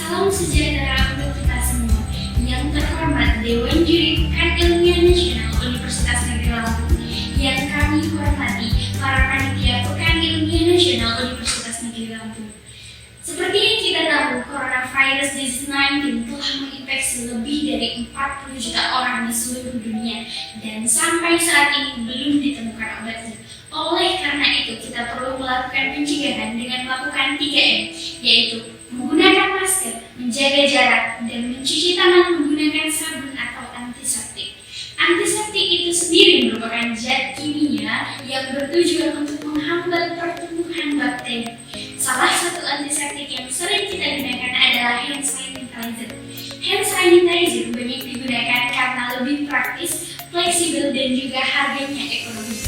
Salam sejahtera untuk kita semua. Yang terhormat Dewan Juri Pekan Ilmiah Nasional Universitas Negeri Lampung, yang kami hormati para panitia Pekan Ilmiah Nasional Universitas Negeri Lampung. Seperti yang kita tahu, coronavirus disease-19 telah menginfeksi lebih dari 40 juta orang di seluruh dunia dan sampai saat ini belum ditemukan obatnya. Oleh karena itu, kita perlu melakukan pencegahan dengan melakukan 3M, yaitu menggunakan masker, menjaga jarak, dan mencuci tangan menggunakan sabun atau antiseptik. Antiseptik itu sendiri merupakan zat kimia yang bertujuan untuk menghambat pertumbuhan bakteri. Salah satu antiseptik yang sering kita gunakan adalah hand sanitizer. Hand sanitizer banyak digunakan karena lebih praktis, fleksibel, dan juga harganya ekonomis.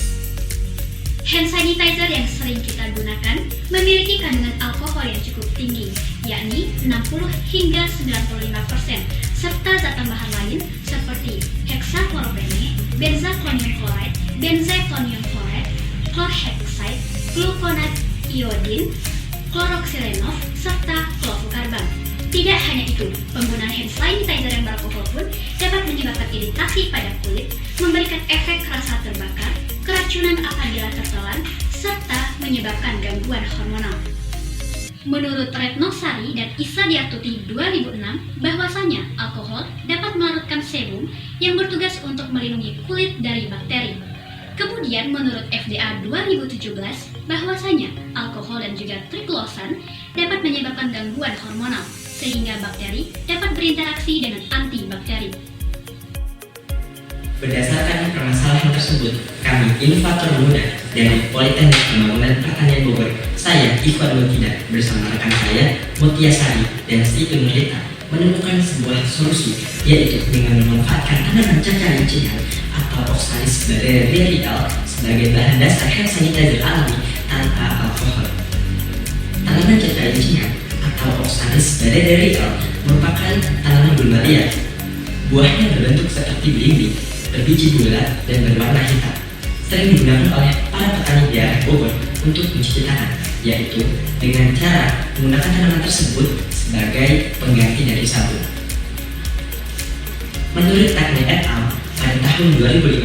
Hand sanitizer yang sering kita gunakan memiliki kandungan alkohol yang cukup tinggi, yakni 60 hingga 95%, serta zat tambahan lain seperti hexachlorobenzene, benzalkonium chloride, benzalkonium chloride, chlorhexidine, gluconat iodin, chloroxylenol, serta klorofluorkarban. Tidak hanya itu, penggunaan hand sanitizer yang beralkohol pun dapat menyebabkan iritasi pada kulit, memberikan efek rasa terbakar, keracunan apabila tertelan, serta menyebabkan gangguan hormonal. Menurut Retno Sari dan Isa Diartuti 2006, bahwasanya alkohol dapat melarutkan sebum yang bertugas untuk melindungi kulit dari bakteri. Kemudian menurut FDA 2017, bahwasanya alkohol dan juga triklosan dapat menyebabkan gangguan hormonal, sehingga bakteri dapat berinteraksi dengan antibakteri. Berdasarkan permasalahan tersebut, kami inovator muda dari Politeknik Pembangunan Pertanian Bogor, saya Ikhwan Mutina bersama rekan saya Mutia Sari dan Siti Nurita menemukan sebuah solusi, yaitu dengan memanfaatkan tanaman cacar-cacahan atau Oxalis barerial sebagai bahan dasar hand sanitizer alami tanpa alkohol. Tanaman cacar-cacahan atau Oxalis barerial merupakan tanaman gulmaria. Buahnya berbentuk seperti belimbing, berbiji bulat dan berwarna hitam. Sering digunakan oleh para petani daerah Bogor untuk mencuci tangan, yaitu dengan cara menggunakan tanaman tersebut sebagai pengganti dari sabun. Menurut Takne et al. Pada tahun 2015,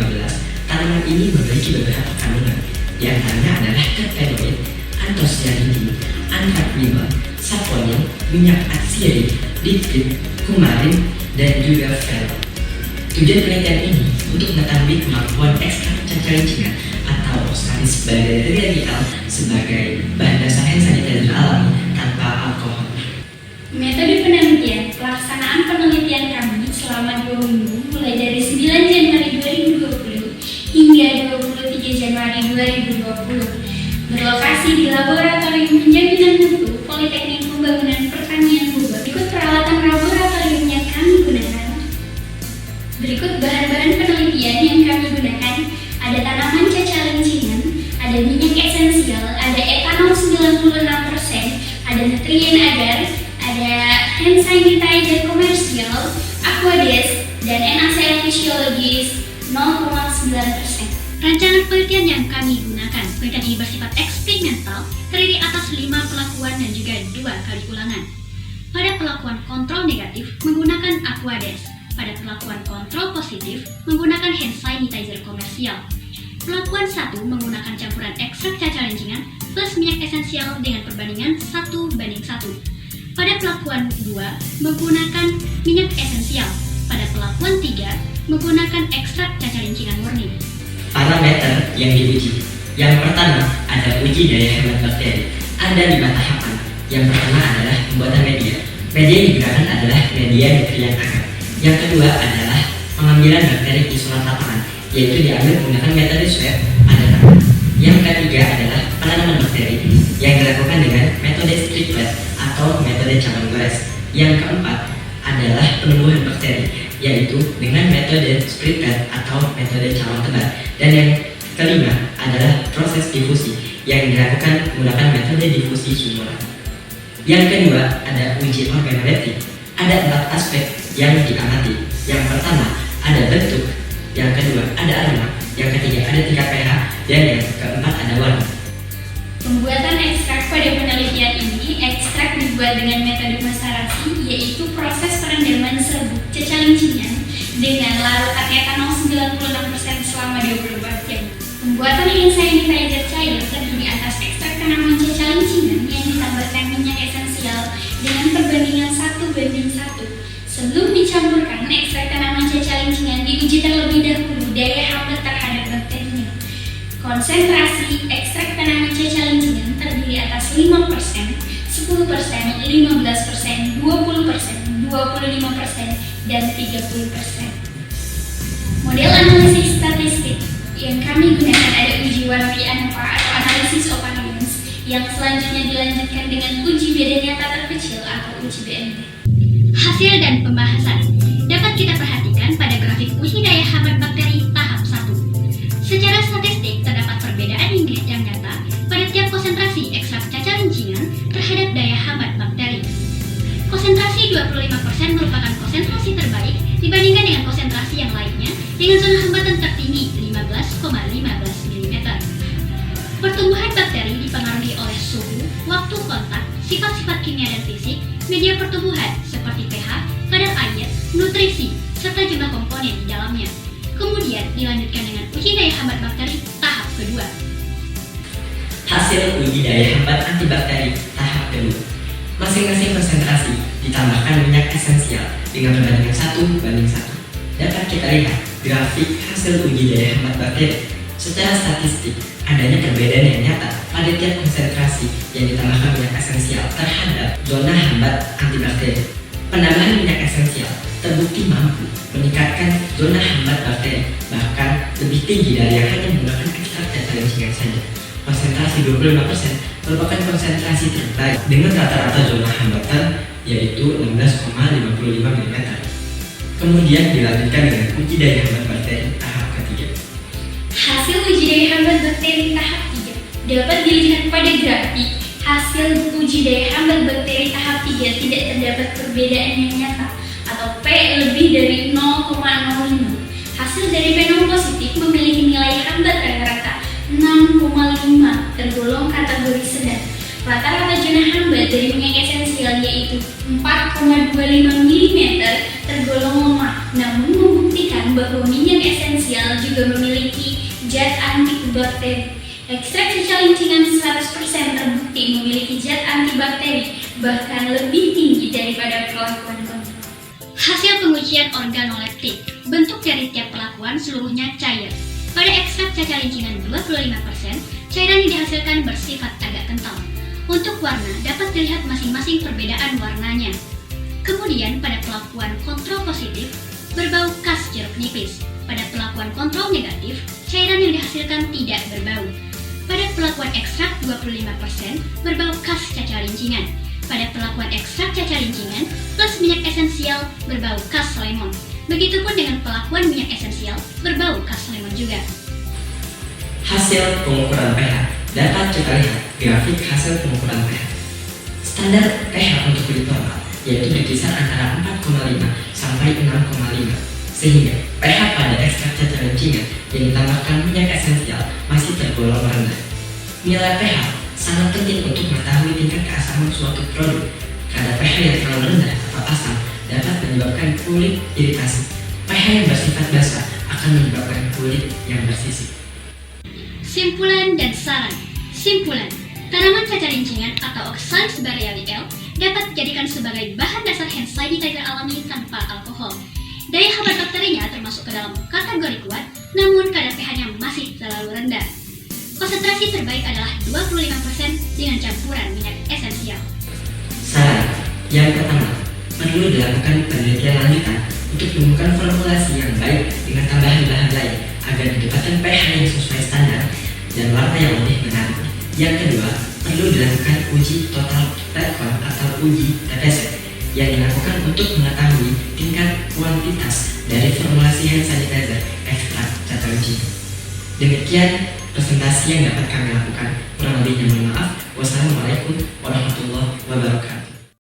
tanaman ini memiliki beberapa kandungan, di antaranya adalah terpenoid, antosianidin, anthraquinone, saponin, minyak atsiri, lipid, kumarin, dan juga ferro. Tujuan penelitian ini untuk mengetahui kemampuan ekstrak cacar-cacahan atau Oxalis barerial sebagai bahan dasar hand sanitizer alami tanpa alkohol. Metode penelitian. Pelaksanaan penelitian kami selama 2 minggu, mulai dari 9 Januari 2020 hingga 23 Januari 2020. Berlokasi di Laboratorium Penjaminan Mutu Politeknik Pembangunan Pertanian Bogor. Berikut peralatan laboratorium yang kami gunakan. Berikut bahan-bahan penelitian yang kami gunakan. Ada tanaman cacar-cacahan, ada minyak esensial, ada etanol 96%, ada nutrien agar, ada hand sanitizer komersial, Aquades, dan NaCl fisiologis 0,9%. Rancangan penelitian yang kami gunakan, penelitian ini bersifat eksperimental, terdiri atas 5 pelakuan dan juga 2 kali ulangan. Pada pelakuan kontrol negatif menggunakan Aquades, pada pelakuan kontrol positif menggunakan hand sanitizer komersial. Pelakuan 1 menggunakan campuran ekstrak cacar-cacahan plus minyak esensial dengan perbandingan 1:1. Pada pelakuan 2 menggunakan minyak esensial. Pada pelakuan 3 menggunakan ekstrak cacar-cacahan murni. Parameter yang diuji. Yang pertama, ada uji daya hemat bakteri. Ada 5 tahapan. Yang pertama adalah pembuatan media. Media yang digunakan adalah media nutrien agar. Yang kedua adalah pengambilan bakteri isolat lapangan, yaitu diambil menggunakan metode swab pada tangan. Yang ketiga adalah penanaman bakteri yang dilakukan dengan metode striplet atau metode cabang gores. Yang keempat adalah penumbuhan bakteri, yaitu dengan metode striplet atau metode cabang tebal. Dan yang kelima adalah proses difusi yang dilakukan menggunakan metode difusi sumuran. Yang kedua ada uji organoleptik. Ada 4 aspek yang diamati. Yang pertama ada bentuk, yang kedua ada aroma, yang ketiga ada tingkat pH, dan yang keempat ada warna. Pembuatan ekstrak pada penelitian ini, ekstrak dibuat dengan metode macerasi, yaitu proses perendaman serbuk cacalincingan dengan larutan etanol 96% selama 24 jam. Pembuatan hand sanitizer cair terdiri atas ekstrak tanaman cacalincingan yang ditambahkan minyak esensial dengan perbandingan 1:1. Sebelum dicampurkan, ekstrak tanaman cacalincingan diuji terlebih dahulu daya hambat terhadap bakterinya. Konsentrasi ekstrak tanaman cacalincingan terdiri atas 5%, 10%, 15%, 20%, 25%, dan 30%. Model analisis statistik yang kami gunakan ada uji Warpi ANOVA atau analisis of variance, yang selanjutnya dilanjutkan dengan uji beda nyata terkecil atau uji BNT. Hasil dan pembahasan dapat kita perhatikan pada grafik uji daya hambat bakteri tahap 1. Secara statistik terdapat perbedaan Inggris yang nyata pada tiap konsentrasi ekstrak cacalincingan terhadap daya hambat bakteri. Konsentrasi 25% merupakan konsentrasi terbaik dibandingkan dengan konsentrasi yang lainnya dengan zona hambatan tertinggi 15,15 mm. Pertumbuhan bakteri dipengaruhi oleh suhu, waktu kontak, sifat-sifat kimia dan fisik, media pertumbuhan seperti pH, kadar air, nutrisi, serta jumlah komponen di dalamnya. Kemudian dilanjutkan dengan uji daya hambat bakteri tahap kedua. Hasil uji daya hambat antibakteri tahap kedua. Masing-masing konsentrasi ditambahkan minyak esensial dengan perbandingan 1:1. Dapat kita lihat grafik hasil uji daya hambat bakteri. Secara statistik, adanya perbedaan yang nyata pada tiap konsentrasi yang ditambahkan minyak esensial terhadap zona hambat antibakteri. Penambahan minyak esensial terbukti mampu meningkatkan zona hambat bakteri, bahkan lebih tinggi dari yang hanya menggunakan ekstrak cacalincingan saja. Konsentrasi 25% merupakan konsentrasi terbaik dengan rata-rata zona hambatan yaitu 16,55 mm. Kemudian dilanjutkan dengan uji daya hambat bakteri tahap ketiga. Hasil uji daya hambat bakteri tahap 3 dapat dilihat pada grafik. Hasil uji daya hambat bakteri tahap 3 tidak terdapat perbedaan yang nyata atau P lebih dari 0,05. Hasil dari P0 positif memiliki nilai hambat rata-rata 6,5 tergolong kategori sedang. Rata-rata zona hambat dari minyak esensial yaitu 4,25 mm tergolong lemah, namun membuktikan bahwa minyak esensial juga memiliki zat antibakteri. Ekstrak cacalincingan 100% terbukti memiliki zat antibakteri, bahkan lebih tinggi daripada perlakuan kontrol. Hasil pengujian organoleptik, bentuk dari tiap perlakuan seluruhnya cair. Pada ekstrak cacalincingan 25%, cairan yang dihasilkan bersifat agak kental. Untuk warna dapat dilihat masing-masing perbedaan warnanya. Kemudian pada perlakuan kontrol positif, berbau khas jeruk nipis. Pada perlakuan kontrol negatif, cairan yang dihasilkan tidak berbau. Pada perlakuan ekstrak 25%, berbau khas cacalincingan. Pada perlakuan ekstrak cacalincingan plus minyak esensial berbau khas lemon. Begitupun dengan perlakuan minyak esensial berbau khas lemon juga. Hasil pengukuran pH dapat kita lihat grafik hasil pengukuran pH. Standar pH untuk kulit normal yaitu berkisar antara 4,5 sampai 6,5, sehingga pH pada ekstrak cacalincingan yang ditambahkan minyak esensial masih tergolong rendah. Nilai pH sangat penting untuk mengetahui tingkat keasaman suatu produk. Kadar pH yang terlalu rendah atau asam dapat menyebabkan kulit iritasi. pH yang bersifat basah akan menyebabkan kulit yang bersisik. Simpulan dan saran. Simpulan, tanaman cacalincingan atau Oxalis barrieri L dapat dijadikan sebagai bahan dasar hand sanitizer alami tanpa alkohol. Daya hambat bakterinya termasuk ke dalam kategori kuat, namun kadar pH-nya masih terlalu rendah. Konsentrasi terbaik adalah 25% dengan campuran minyak esensial. Saran yang pertama, perlu dilakukan penelitian lanjutan untuk menemukan formulasi yang baik dengan tambahan bahan lain agar didapatkan pH yang sesuai standar dan warna yang lebih menarik. Yang kedua, perlu dilakukan uji total recall atau uji TTC yang dilakukan untuk mengetahui tingkat kuantitas dari formulasi hand sanitizer ekstrak cacalincingan. Demikian presentasi yang dapat kami lakukan. Kurang lebihnya mohon maaf. Wassalamualaikum warahmatullahi wabarakatuh.